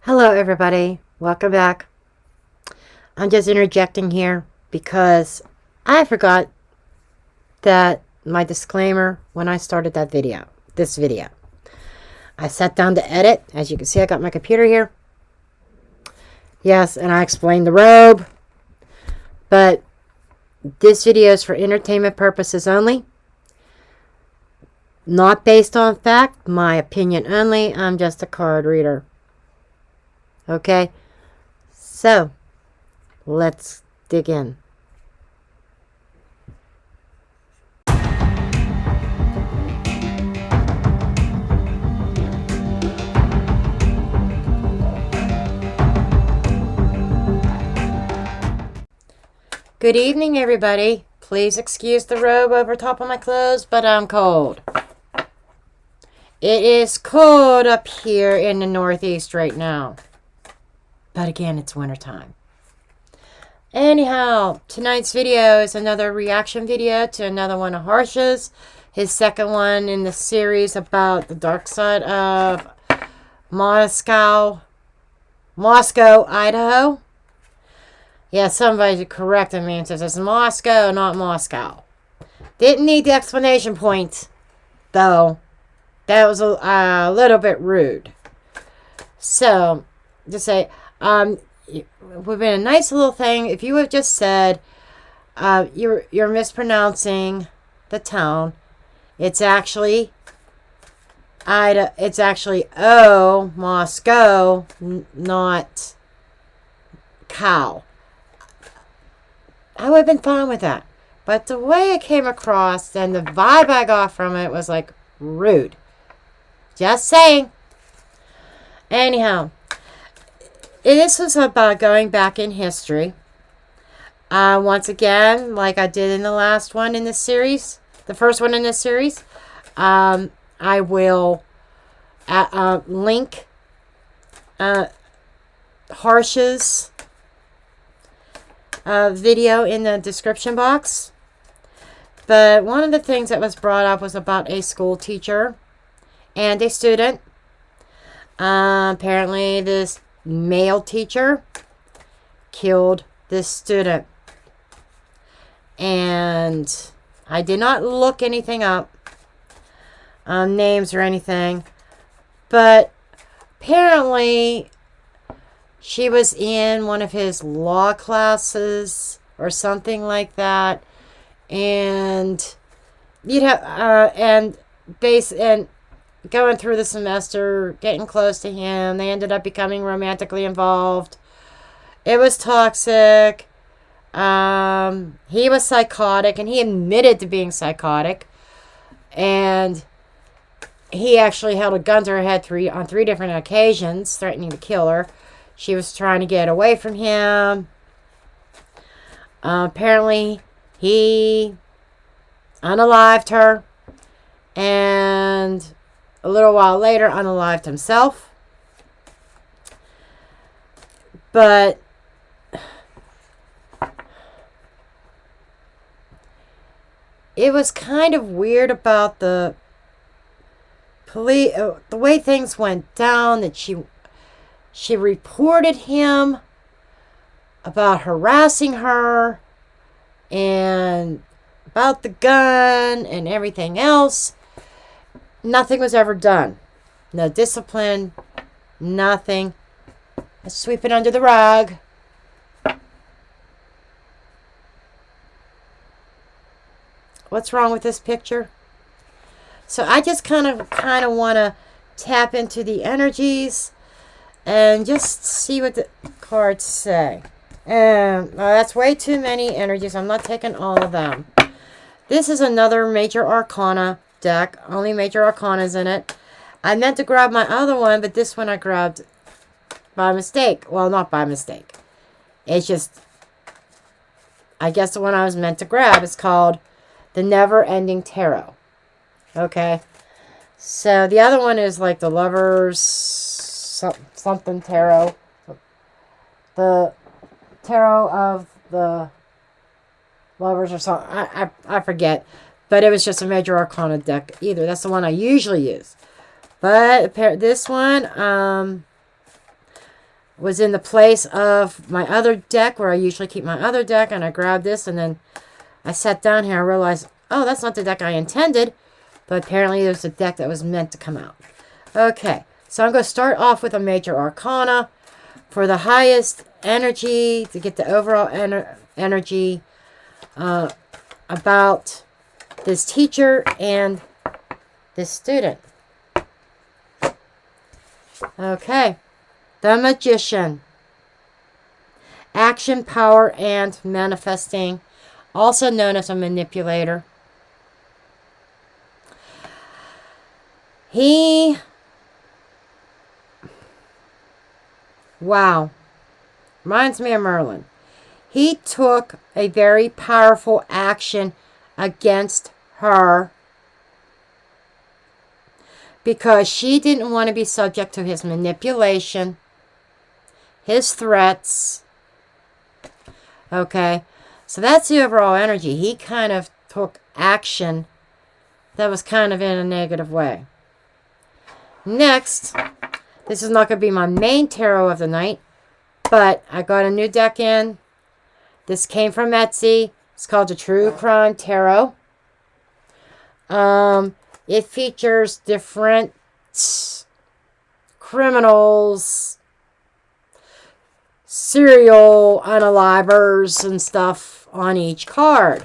Hello everybody, welcome back. I'm just interjecting here because I forgot that my disclaimer when I started this video. I sat down to edit. As you can see, I got my computer here. Yes, and I explained the robe. But this video is for entertainment purposes only. Not based on fact, my opinion only. I'm just a card reader. Okay, so let's dig in. Good evening, everybody. Please excuse the robe over top of my clothes, but I'm cold. It is cold up here in the Northeast right now. But again, it's wintertime. Anyhow, tonight's video is another reaction video to another one of Harsh's. His second one in the series about the dark side of Moscow, Idaho. Yeah, somebody corrected me and says it's Moscow, not Moscow. Didn't need the explanation point, though. That was a little bit rude. So, just say, would been a nice little thing if you have just said, you're mispronouncing the town. It's actually It's actually Moscow, not cow. I would have been fine with that. But the way it came across and the vibe I got from it was like rude. Just saying. Anyhow, this was about going back in history. Once again, like I did in the last one in this series, the first one in this series, I will link Harsh's video in the description box. But one of the things that was brought up was about a school teacher and a student. Apparently this male teacher killed this student. And I did not look anything up, names or anything. But apparently she was in one of his law classes or something like that. And you'd have, and going through the semester, getting close to him. They ended up becoming romantically involved. It was toxic. He was psychotic, and he admitted to being psychotic. And he actually held a gun to her head on three different occasions, threatening to kill her. She was trying to get away from him. Apparently, he unalived her. And a little while later, unalived himself. But it was kind of weird about the police, the way things went down, that she reported him about harassing her and about the gun and everything else. Nothing was ever done. No discipline, nothing. Let's sweep it under the rug. What's wrong with this picture? So I just kind of want to tap into the energies and just see what the cards say. And that's way too many energies. I'm not taking all of them. This is another Major Arcana deck. Only Major Arcanas in it. I meant to grab my other one, but this one I grabbed by mistake. Well, not by mistake. It's just, I guess the one I was meant to grab is called the Never Ending Tarot. Okay. So the other one is like the Lovers something Tarot. The Tarot of the Lovers or something. I forget. But it was just a Major Arcana deck either. That's the one I usually use. But this one, was in the place of my other deck where I usually keep my other deck, and I grabbed this, and then I sat down here and realized, oh, that's not the deck I intended, but apparently it was a deck that was meant to come out. Okay, so I'm going to start off with a major arcana for the highest energy, to get the overall energy about this teacher and this student. Okay, the Magician. Action, power, and manifesting, also known as a manipulator. Wow, reminds me of Merlin. He took a very powerful action against her because she didn't want to be subject to his manipulation, his threats. Okay, so that's the overall energy. He kind of took action that was kind of in a negative way. Next, this is not going to be my main tarot of the night, but I got a new deck in. This came from Etsy. It's called the True Crime Tarot. It features different criminals, serial unalivers, and stuff on each card.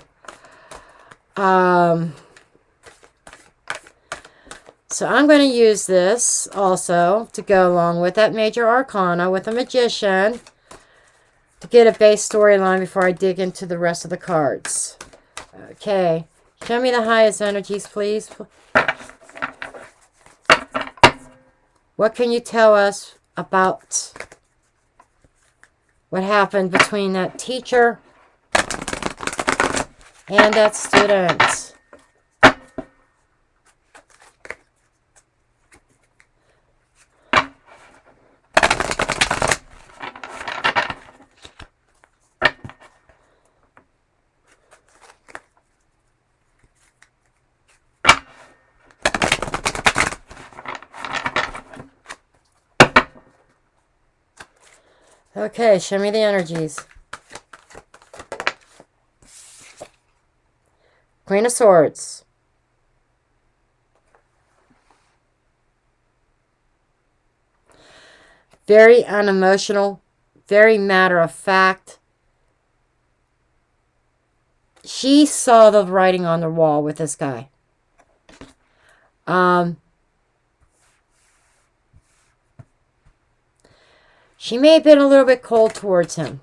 So I'm going to use this also to go along with that major arcana with a magician to get a base storyline before I dig into the rest of the cards. Okay. Show me the highest energies, please. What can you tell us about what happened between that teacher and that student? Okay, show me the energies. Queen of Swords. Very unemotional, very matter of fact. She saw the writing on the wall with this guy. She may have been a little bit cold towards him.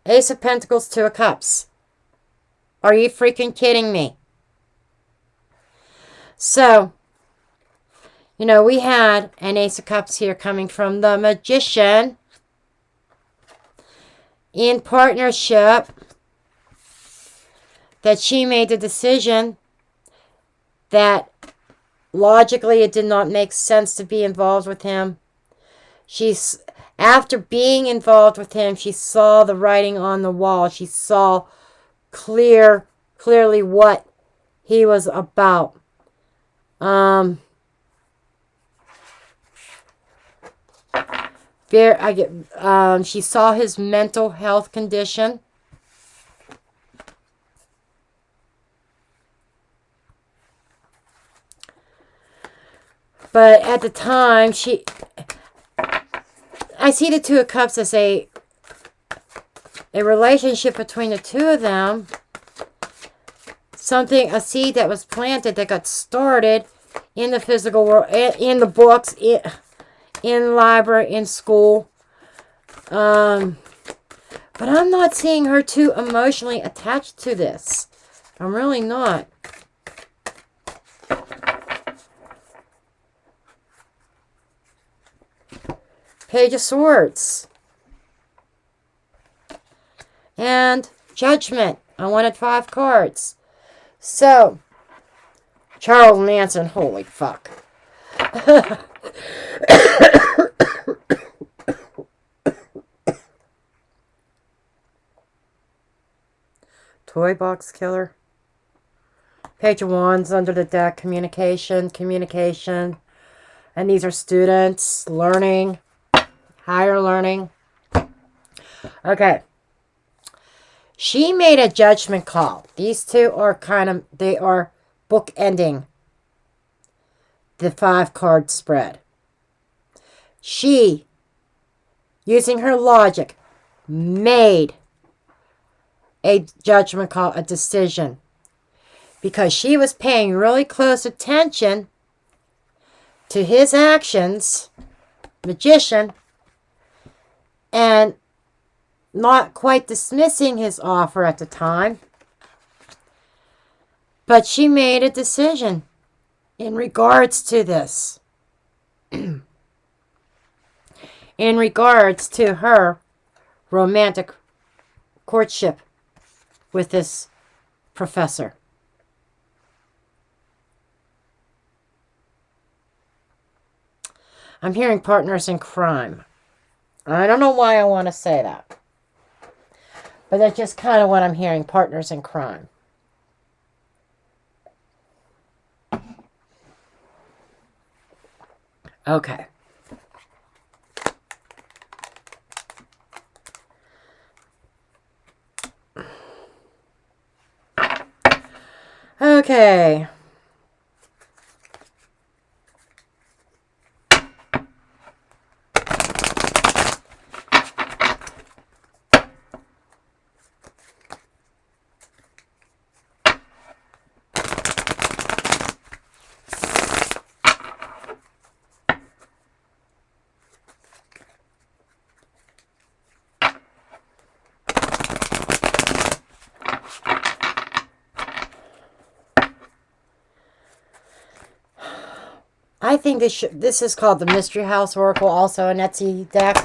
Ace of Pentacles, Two of Cups. Are you freaking kidding me? So, you know, we had an Ace of Cups here coming from the Magician in partnership that she made the decision that logically it did not make sense to be involved with him. After being involved with him, she saw the writing on the wall. She saw clearly what he was about. She saw his mental health condition. But at the time, I see the Two of Cups as a relationship between the two of them. A seed that was planted that got started in the physical world, in the books, in the library, in school. But I'm not seeing her too emotionally attached to this. I'm really not. Page of Swords. And Judgment. I wanted 5 cards. So, Charles Manson, holy fuck. Toy box killer. Page of Wands under the deck. Communication, communication. And these are students learning, higher learning. Okay. She made a judgment call. These two are they are bookending the 5-card spread. She, using her logic, made a judgment call, a decision. Because she was paying really close attention to his actions, magician, and not quite dismissing his offer at the time. But she made a decision in regards to this. In regards to her romantic courtship with this professor. I'm hearing partners in crime. I don't know why I want to say that. But that's just kind of what I'm hearing, partners in crime. Okay. Okay. I think this is called the Mystery House Oracle, also an Etsy deck.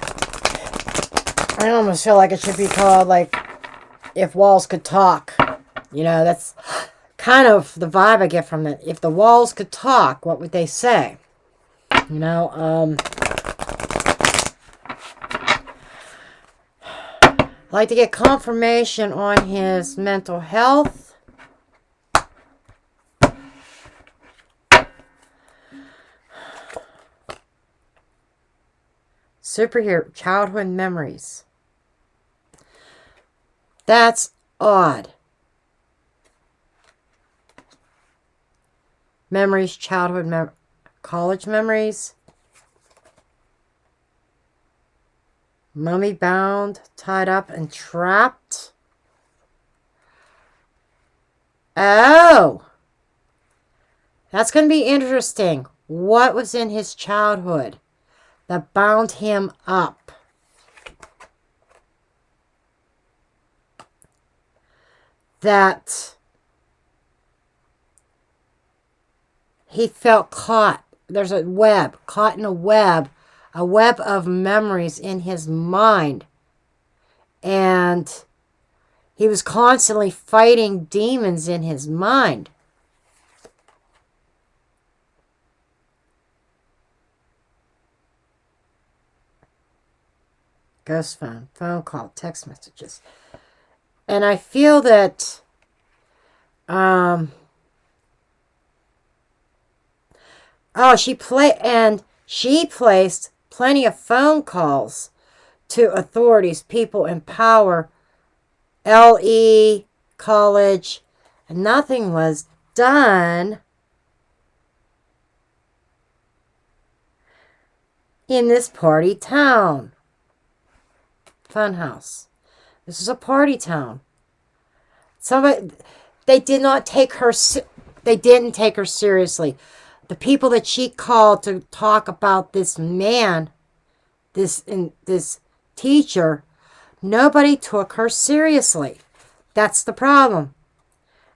I almost feel like it should be called, like, If Walls Could Talk. You know, that's kind of the vibe I get from it. If the walls could talk, what would they say? You know, I'd like to get confirmation on his mental health. Superhero childhood memories. That's odd. Memories, childhood college memories. Mummy bound, tied up, and trapped. Oh! That's going to be interesting. What was in his childhood that bound him up? That he felt caught. There's a web, caught in a web of memories in his mind. And he was constantly fighting demons in his mind. Ghost phone call, text messages. And I feel that she placed plenty of phone calls to authorities, people in power, LE, college, and nothing was done in this party town. Funhouse. This is a party town. They didn't take her seriously. The people that she called to talk about this man, this teacher, nobody took her seriously. That's the problem.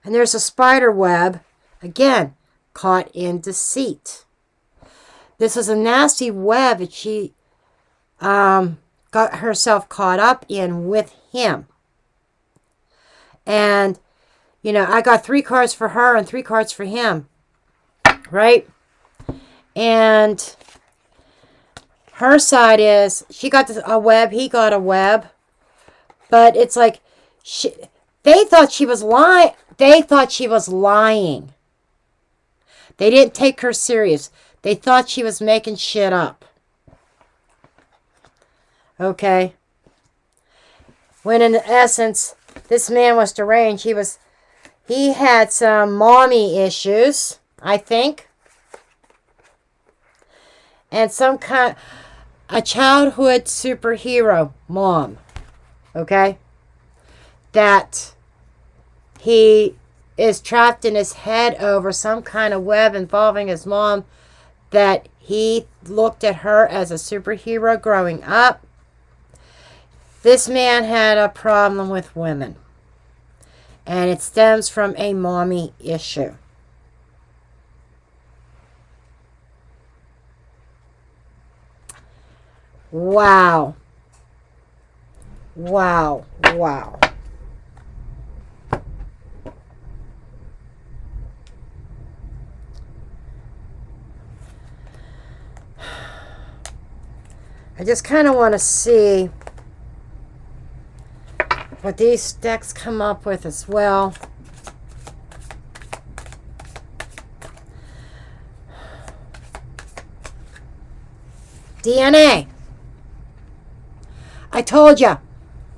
And there's a spider web, again, caught in deceit. This is a nasty web that she got herself caught up in with him. And, you know, I got 3 cards for her and 3 cards for him. Right? And her side is, she got a web, he got a web. But it's like, they thought she was lying. They thought she was lying. They didn't take her serious. They thought she was making shit up. Okay? When in essence, this man was deranged. He had some mommy issues, I think. And a childhood superhero mom. Okay? That he is trapped in his head over some kind of web involving his mom, that he looked at her as a superhero growing up. This man had a problem with women, and it stems from a mommy issue. Wow. Wow. Wow. I just kind of want to see what these decks come up with as well. DNA. I told you,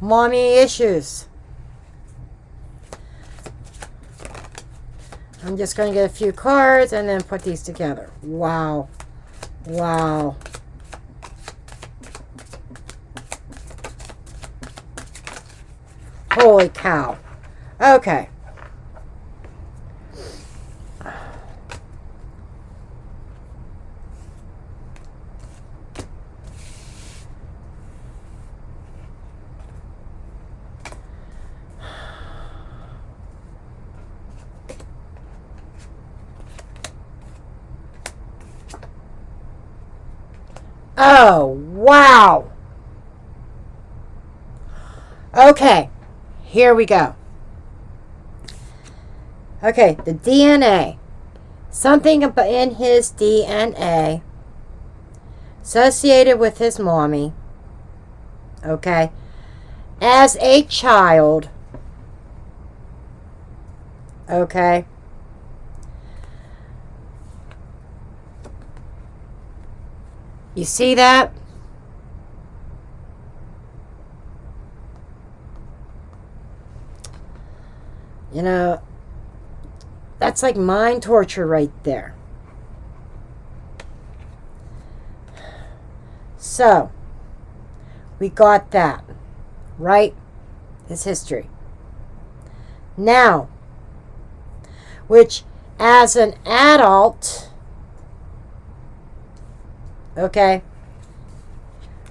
mommy issues. I'm just going to get a few cards and then put these together. Wow. Wow. Holy cow. Okay. Oh, wow. Okay. Here we go. Okay, the DNA. Something in his DNA associated with his mommy. Okay. As a child. Okay. You see that? You know, that's like mind torture right there. So, we got that, right? His history. Now, which as an adult, okay,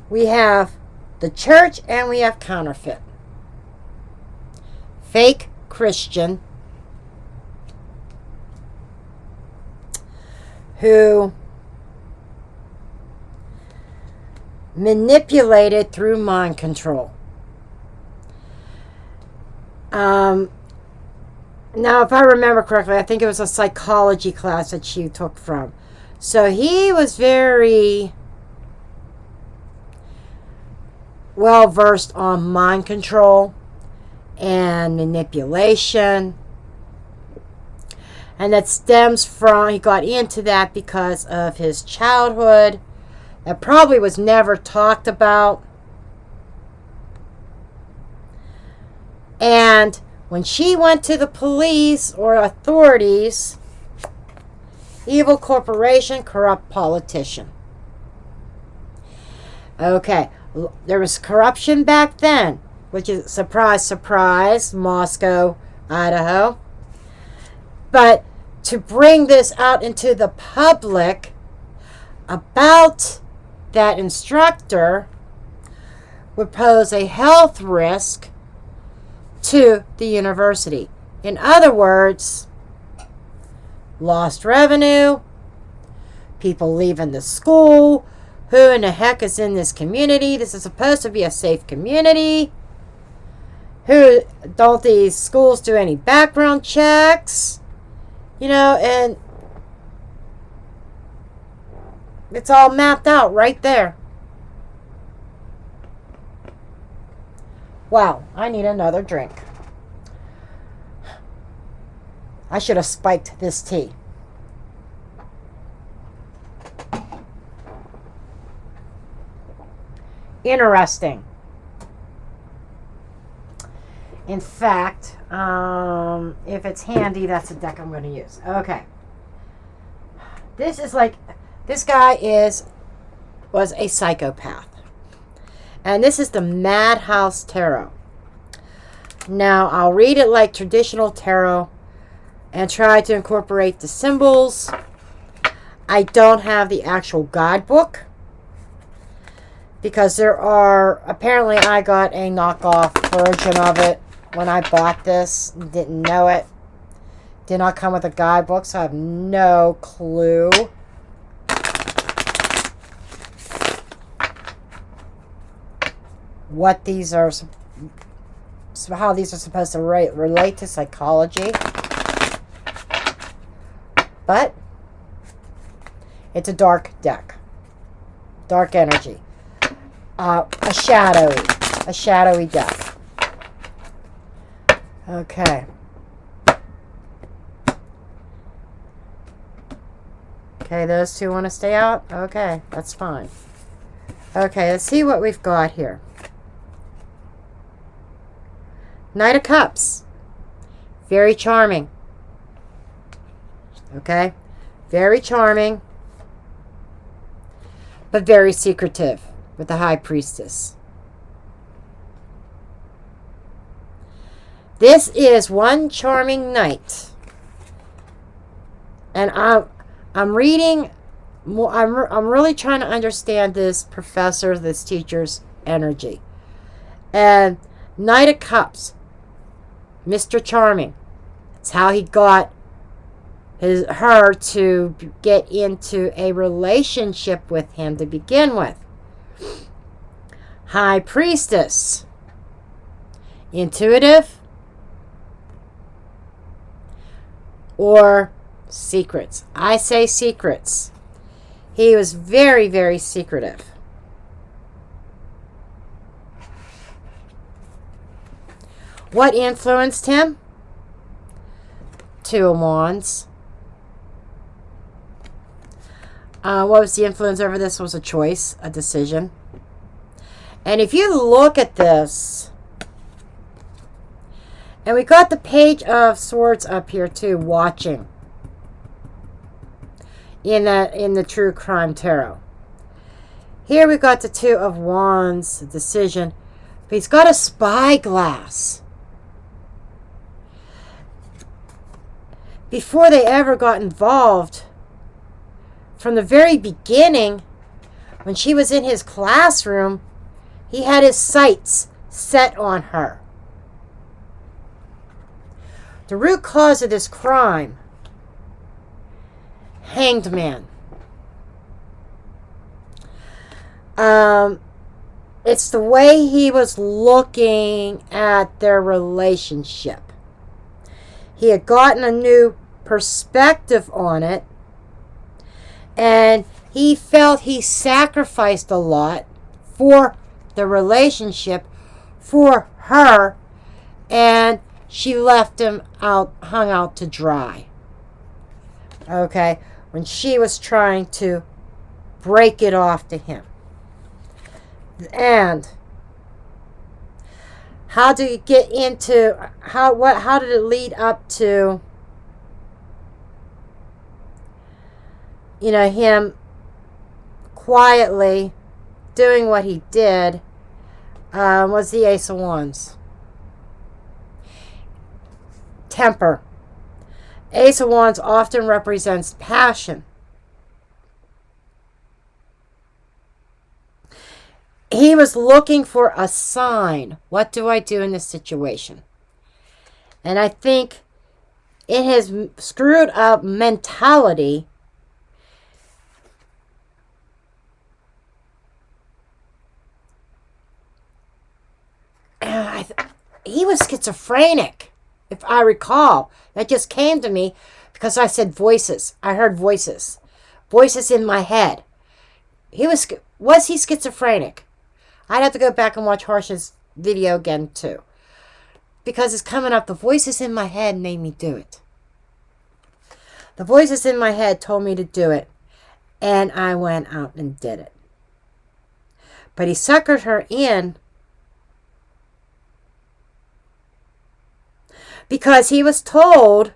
we have the church and we have counterfeit. Fake Christian who manipulated through mind control. Now, if I remember correctly, I think it was a psychology class that she took from. So he was very well versed on mind control and manipulation. And that stems from, he got into that because of his childhood. That probably was never talked about. And when she went to the police or authorities, evil corporation, corrupt politician. Okay, there was corruption back then, which is, surprise, surprise, Moscow, Idaho. But to bring this out into the public about that instructor would pose a health risk to the university. In other words, lost revenue, people leaving the school. Who in the heck is in this community? This is supposed to be a safe community. Who don't these schools do any background checks? You know, and it's all mapped out right there. Wow, I need another drink. I should have spiked this tea. Interesting. In fact, if it's handy, that's the deck I'm going to use. Okay. This is like, this guy was a psychopath. And this is the Madhouse Tarot. Now, I'll read it like traditional tarot and try to incorporate the symbols. I don't have the actual guidebook because there are, apparently I got a knockoff version of it when I bought this. Didn't know it. Did not come with a guidebook, so I have no clue. What these are, how these are supposed to relate to psychology. But it's a dark deck. Dark energy. A shadowy deck. Okay. Okay, those two want to stay out? Okay, that's fine. Okay, let's see what we've got here. Knight of Cups. Very charming. Okay? Very charming. But very secretive with the High Priestess. This is one charming knight. And I'm reading, I'm really trying to understand this professor, this teacher's energy. And Knight of Cups, Mr. Charming. It's how he got her to get into a relationship with him to begin with. High Priestess, intuitive or secrets. I say secrets. He was very, very secretive. What influenced him? Two of Wands. What was the influence over this? Was a choice, a decision. And if you look at this, and we got the Page of Swords up here too, watching. In the True Crime Tarot. Here we got the Two of Wands, decision. But he's got a spyglass. Before they ever got involved, from the very beginning, when she was in his classroom, he had his sights set on her. The root cause of this crime, Hanged Man. It's the way he was looking at their relationship. He had gotten a new perspective on it, and he felt he sacrificed a lot for the relationship, for her, and she left him out, hung out to dry. Okay, when she was trying to break it off to him. And how do you get into how did it lead up to, you know, him quietly doing what he did? Was the Ace of Wands. Temper. Ace of Wands often represents passion. He was looking for a sign. What do I do in this situation? And I think in his screwed up mentality, he was schizophrenic, if I recall. That just came to me because I said voices. I heard voices. Voices in my head. Was he schizophrenic? I'd have to go back and watch Harsh's video again too. Because it's coming up, the voices in my head made me do it. The voices in my head told me to do it, and I went out and did it. But he suckered her in because he was told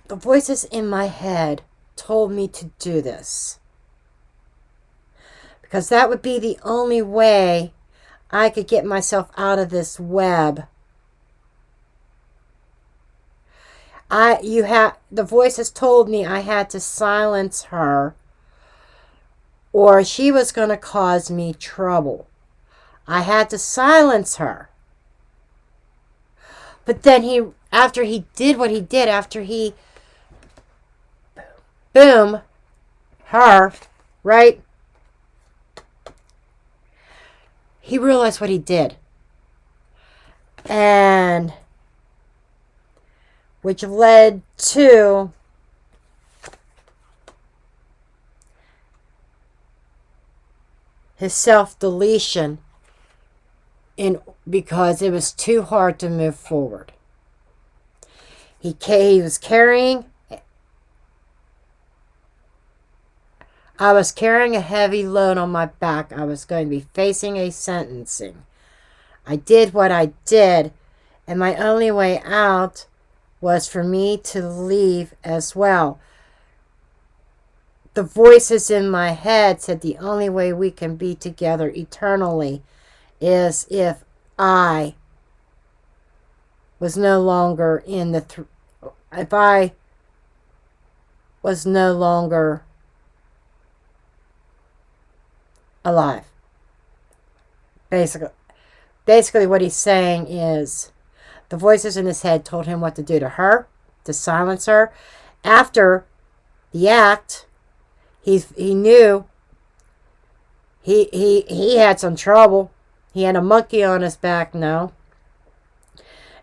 the voices in my head told me to do this. Because that would be the only way I could get myself out of this web. The voices told me I had to silence her or she was going to cause me trouble. I had to silence her. But then after he did what he did, after he, boom, her, right? He realized what he did. And which led to his self-deletion because it was too hard to move forward. He was carrying, I was carrying a heavy load on my back. I was going to be facing a sentencing. I did what I did, and my only way out was for me to leave as well. The voices in my head said the only way we can be together eternally is if I was no longer if I was no longer alive. Basically what he's saying is the voices in his head told him what to do to her, to silence her. After the act, he knew he had some trouble. He had a monkey on his back now.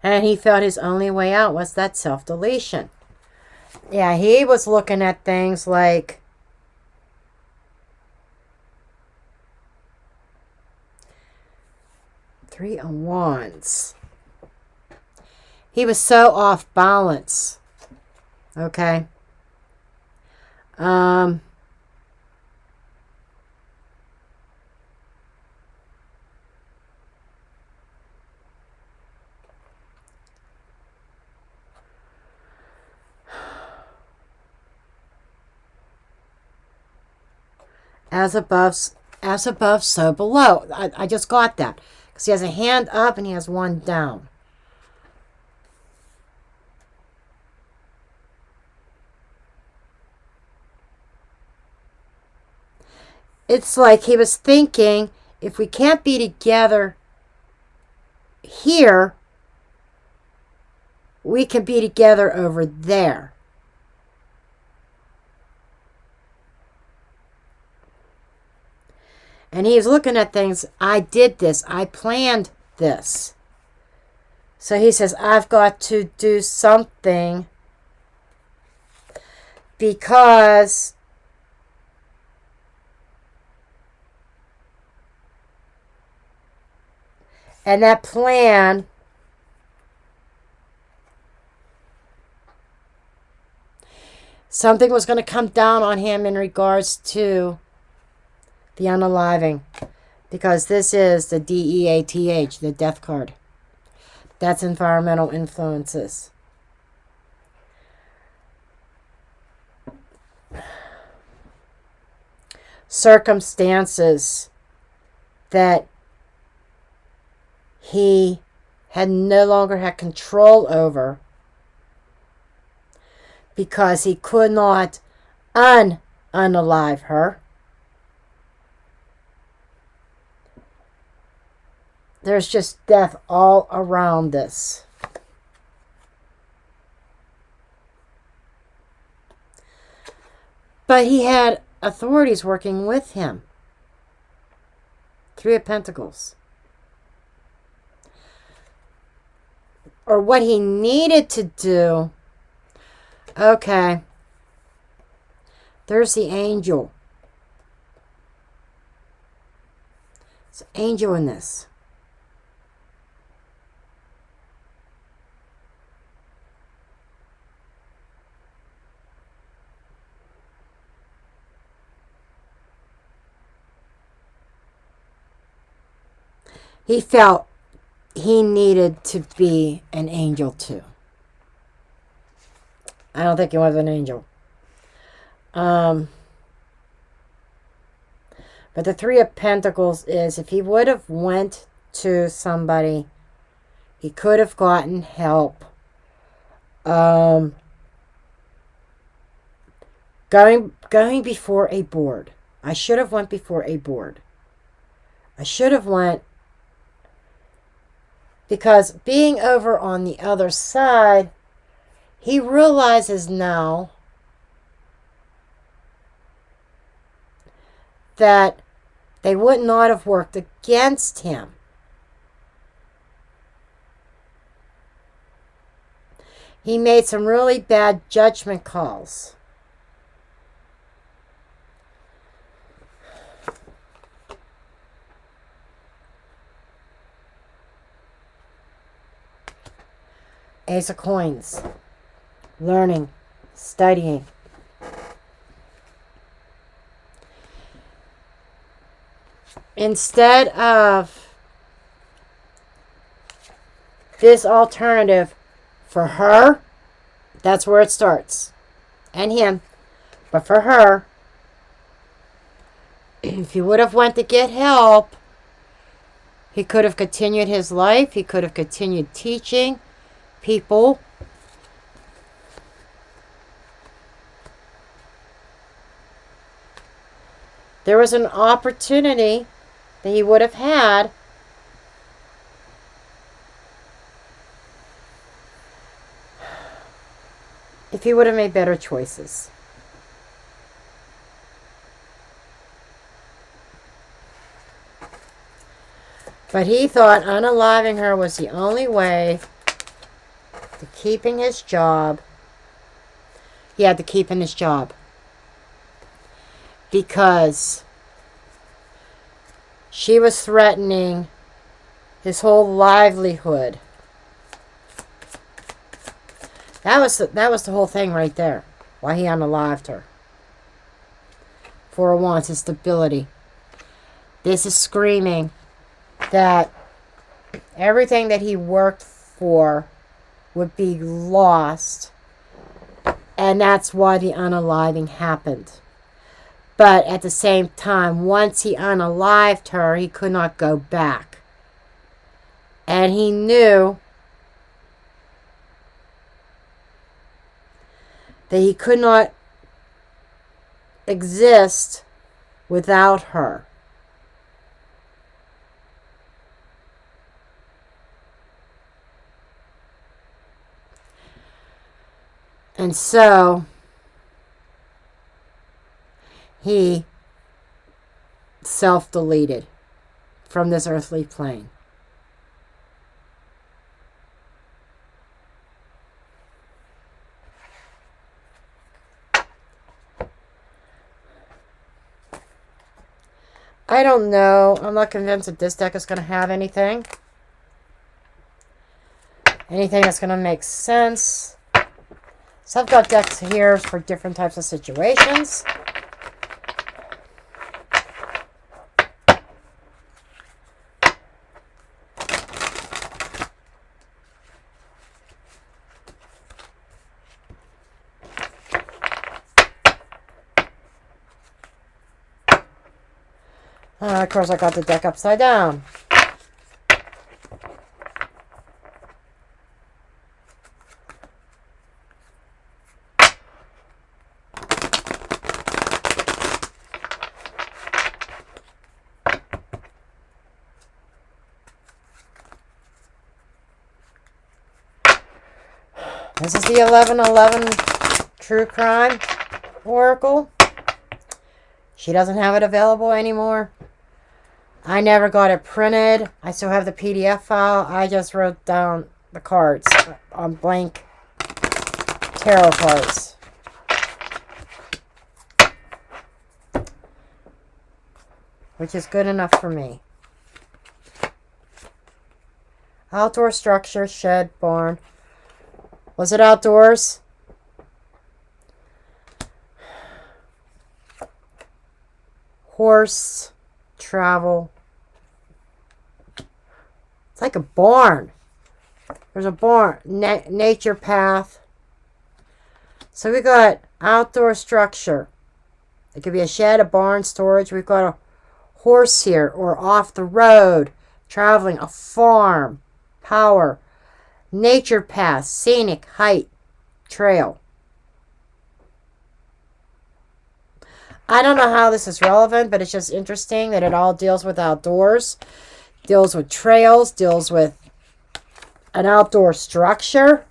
And he felt his only way out was that self-deletion. Yeah, he was looking at things like Three of Wands. He was so off balance. Okay. As above, so below. I just got that. Because he has a hand up and he has one down. It's like he was thinking, if we can't be together here, we can be together over there. And he's looking at things, I did this, I planned this. So he says, I've got to do something because and that plan something was going to come down on him in regards to the unaliving, because this is the DEATH, the death card. That's environmental influences. Circumstances that he had no longer had control over because he could not unalive her. There's just death all around this. But he had authorities working with him. Three of Pentacles. Or what he needed to do. Okay. There's the angel. There's an angel in this. he felt he needed to be an angel too. I don't think he was an angel. But the Three of Pentacles is, if he would have went to somebody, he could have gotten help. Going before a board. I should have went before a board. I should have went, because being over on the other side, he realizes now that they would not have worked against him. He made some really bad judgment calls. Ace of Coins. Learning. Studying. Instead of this alternative for her, that's where it starts. And him. But for her, if he would have went to get help, he could have continued his life. He could have continued teaching people. There was an opportunity that he would have had if he would have made better choices. But he thought unaliving her was the only way to keeping his job. He had to keep in his job. Because she was threatening his whole livelihood. That was the whole thing right there. Why he unalived her. For once, his stability. This is screaming that everything that he worked for would be lost. And that's why the unaliving happened. But at the same time, once he unalived her, he could not go back. And he knew that he could not exist without her. And so he self-deleted from this earthly plane. I don't know. I'm not convinced that this deck is going to have anything. Anything that's going to make sense. So I've got decks here for different types of situations. Of course, I got the deck upside down. This is the 1111 True Crime Oracle. She doesn't have it available anymore. I never got it printed. I still have the PDF file. I just wrote down the cards on blank tarot cards. Which is good enough for me. Outdoor structure, shed, barn. Was it outdoors? Horse, travel. It's like a barn. There's a barn. Nature path. So we got outdoor structure. It could be a shed, a barn, storage. We've got a horse here, or off the road, traveling, a farm, power, nature path, scenic, height, trail. I don't know how this is relevant, but it's just interesting that it all deals with outdoors, deals with trails, deals with an outdoor structure.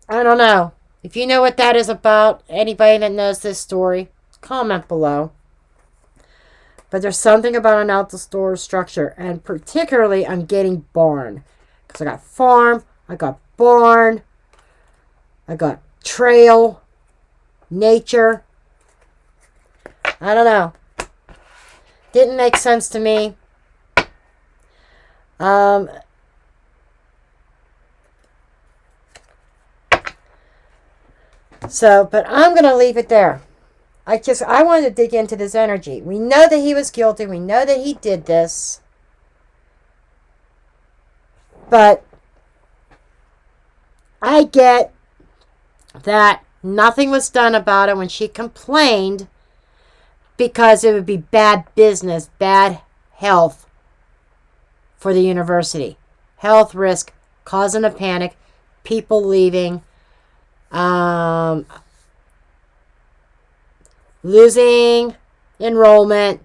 I don't know. If you know what that is about, anybody that knows this story, comment below. But there's something about an outdoor structure, and particularly I'm getting barn. Because I got farm, I got barn, I got trail, nature. I don't know. Didn't make sense to me. But I'm going to leave it there. I wanted to dig into this energy. We know that he was guilty. We know that he did this. But I get that nothing was done about it when she complained, because it would be bad business, bad health for the university. Health risk, causing a panic, people leaving, losing enrollment,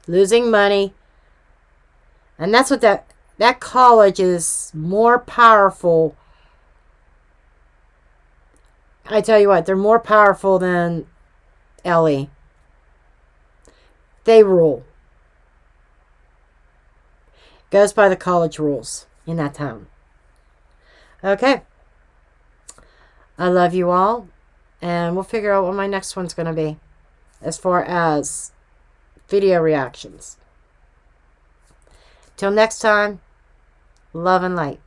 losing money. And that's what that college is more powerful. I tell you what, they're more powerful than Ellie. They rule. Goes by the college rules in that town. Okay. I love you all. And we'll figure out what my next one's going to be as far as video reactions. Till next time, love and light.